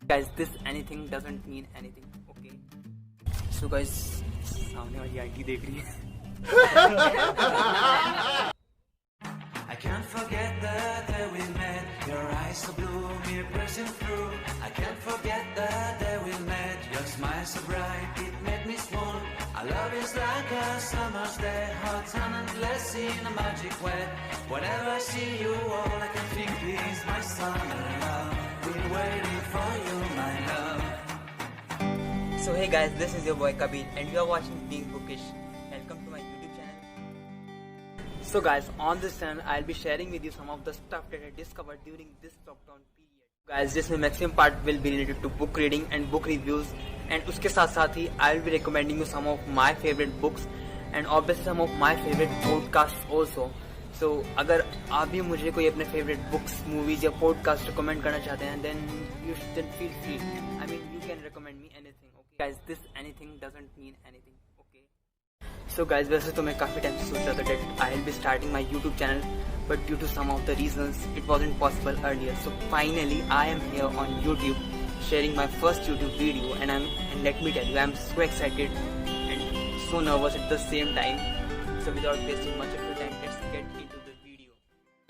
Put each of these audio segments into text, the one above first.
Guys, this anything doesn't mean anything. Okay. So guys, सामने वाली aunty देख रही है. I can't forget the day we met. Your eyes so blue, me pressing through. I can't forget the day we met. Your smile so bright, it made me swoon. Our love is like a summer's day, hot and endless in a magic way. Whenever I see you, all I can think is my summer love. Been waiting for you, my love. So hey guys, this is your boy Kabir and you are watching Being Bookish. Welcome to my YouTube channel. So guys, on this channel I'll be sharing with you some of the stuff that I discovered during this lockdown period. Guys, जिसमें maximum part will be related to book reading and book reviews, and उसके साथ साथ ही I'll be recommending you some of my favorite books and obviously some of my favorite podcasts also. So अगर आप भी मुझे कोई अपने favorite books, movies या podcast recommend करना चाहते हैं, then you should feel free. I mean, you can recommend me anything. Okay guys, this anything doesn't mean anything. Okay. So guys, वैसे तो मैं काफ़ी टाइम से सोच रहा था that I'll be starting my YouTube channel, but due to some of the reasons it wasn't possible earlier. So finally I am here on YouTube sharing my first YouTube video, and let me tell you, I'm so excited and so nervous at the same time. So without wasting much of your time, let's get into the video.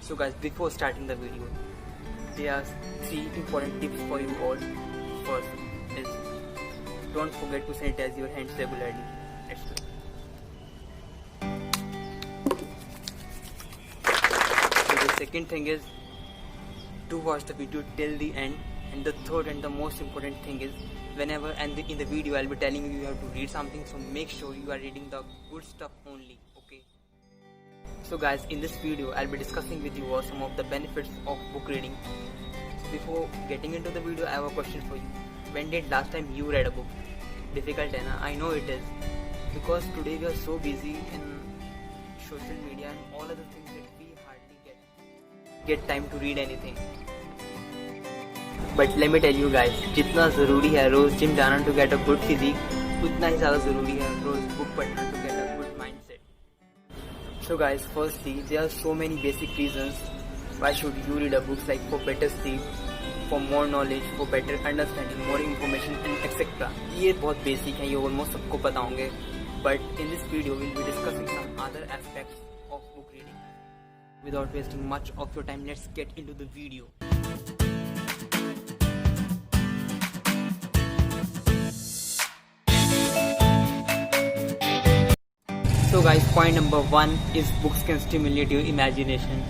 So guys, before starting the video, there are 3 important tips for you all. First is don't forget to sanitize your hands regularly. Let's go. So the second thing is to watch the video till the end, and the third and the most important thing is whenever and in the video I'll be telling you have to read something, so make sure you are reading the good stuff only. Okay. So guys, in this video I'll be discussing with you some of the benefits of book reading. So before getting into the video, I have a question for you. When did last time you read a book? Difficult है ना? I know it is, because today we are so busy in social media and all other things that we hardly get time to read anything. But let me tell you guys, जितना ज़रूरी है रोज़ gym जाना to get a good physique, उतना ही ज़्यादा ज़रूरी है रोज़ book पढ़ना to get a good mindset. So guys, firstly, there are so many basic reasons why should you read a book, like for better sleep, for more knowledge, for better understanding, more information and etc. ये बहुत basic है, ये almost सबको पता होंगे. But in this video we'll be discussing some other aspects of book reading. Without wasting much of your time, let's get into the video. So guys, point number 1 is books can stimulate your imagination,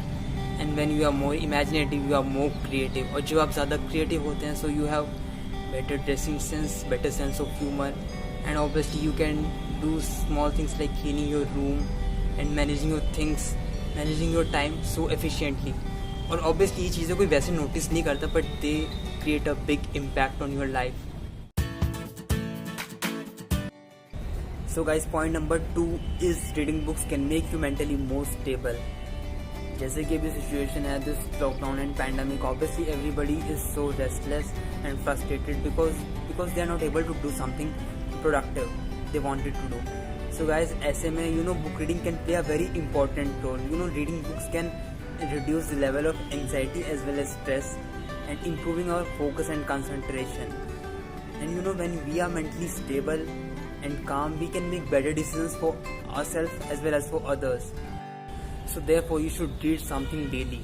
and when you are more imaginative, you are more creative. और जब आप ज़्यादा creative होते हैं, so you have better dressing sense, better sense of humor, and obviously you can do small things like cleaning your room and managing your things, managing your time so efficiently. और obviously ये चीज़ें कोई वैसे notice नहीं करता, but they create a big impact on your life. So guys, point number 2 is reading books can make you mentally more stable. जैसे कि अभी सिचुएशन है this lockdown and pandemic, obviously everybody is so restless and frustrated because they are not able to do something productive they wanted to do. So guys, ऐसे में book reading can play a very important role. Reading books can reduce the level of anxiety as well as stress and improving our focus and concentration. And when we are mentally stable and calm, we can make better decisions for ourselves as well as for others. So therefore you should read something daily.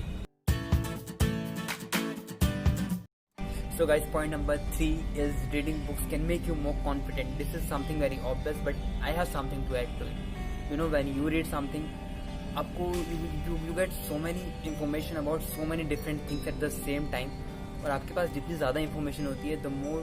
So guys, point number 3 is reading books can make you more confident. This is something very obvious, but I have something to add to it. When you read something, you get so many information about so many different things at the same time, और आपके पास जितनी ज़्यादा information होती है, the more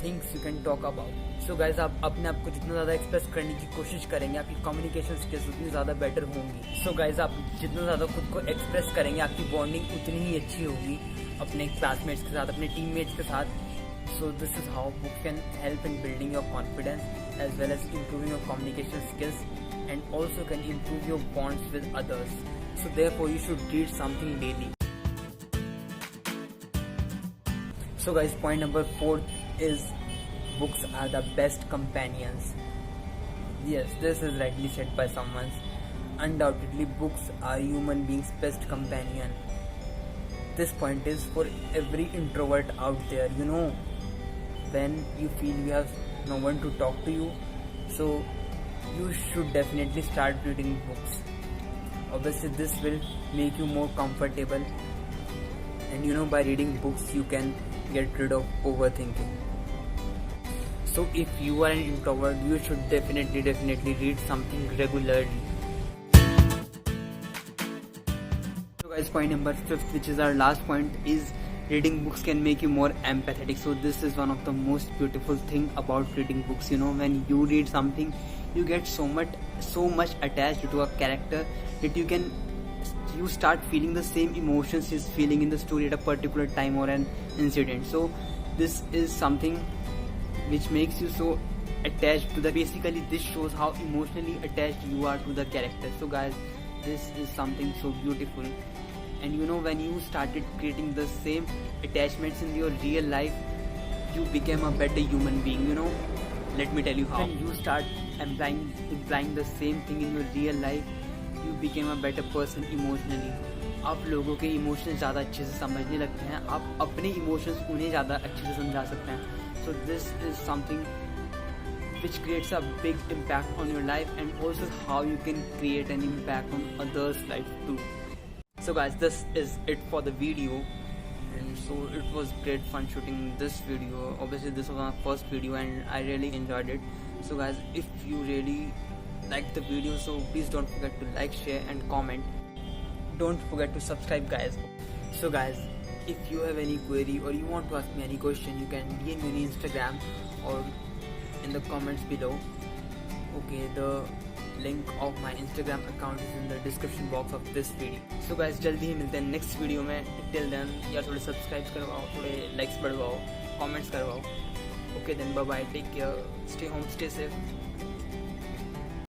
things you can talk about. So guys, आप अपने आप को जितना ज़्यादा एक्सप्रेस करने की कोशिश करेंगे, आपकी कम्युनिकेशन स्किल्स उतनी ज़्यादा बेटर होंगी. So guys, आप जितना ज़्यादा खुद को एक्सप्रेस करेंगे, आपकी बॉन्डिंग उतनी ही अच्छी होगी अपने क्लासमेट्स के साथ, अपने टीममेट्स के साथ. So this is how book can help in building your confidence as well as improving your communication skills, and also can improve your bonds with others. So therefore you should read something daily. So guys, point number 4 is books are the best companions. Yes, this is rightly said by someone. Undoubtedly, books are human beings' best companion. this point is for every introvert out there. You know, when you feel you have no one to talk to you, so you should definitely start reading books. Obviously this will make you more comfortable, and you know, by reading books you can get rid of overthinking. So if you are an introvert, you should definitely read something regularly. So guys, point number 5, which is our last point, is reading books can make you more empathetic. So this is one of the most beautiful thing about reading books. You know, when you read something, you get so much attached to a character that you start feeling the same emotions he's feeling in the story at a particular time or an incident. So this is something which makes you so attached to the, basically this shows how emotionally attached you are to the character. So guys, this is something so beautiful. And you know, when you started creating the same attachments in your real life, you became a better human being. You know, let me tell you how. When you start implying the same thing in your real life, you became a better person emotionally. आप लोगों के emotions ज़्यादा अच्छे से समझने लगते हैं, आप अपने इमोशंस उन्हें ज़्यादा अच्छे से समझा सकते हैं. So this is something which creates a big impact on your life, and also how you can create an impact on others' life too. So guys, this is it for the video, and so it was great fun shooting this video. Obviously this was my first video and I really enjoyed it. So guys, if you really liked the video, so please don't forget to like, share and comment. Don't forget to subscribe guys. So guys, if you have any query or you want to ask me any question, you can DM me on Instagram or in the comments below. Okay, the link of my Instagram account is in the description box of this video. So guys, जल्दी ही मिलते हैं next video में. Till then, यार थोड़े subscribe करवाओ, थोड़े likes बढ़वाओ, comments करवाओ. Okay then, bye bye, take care, stay home, stay safe.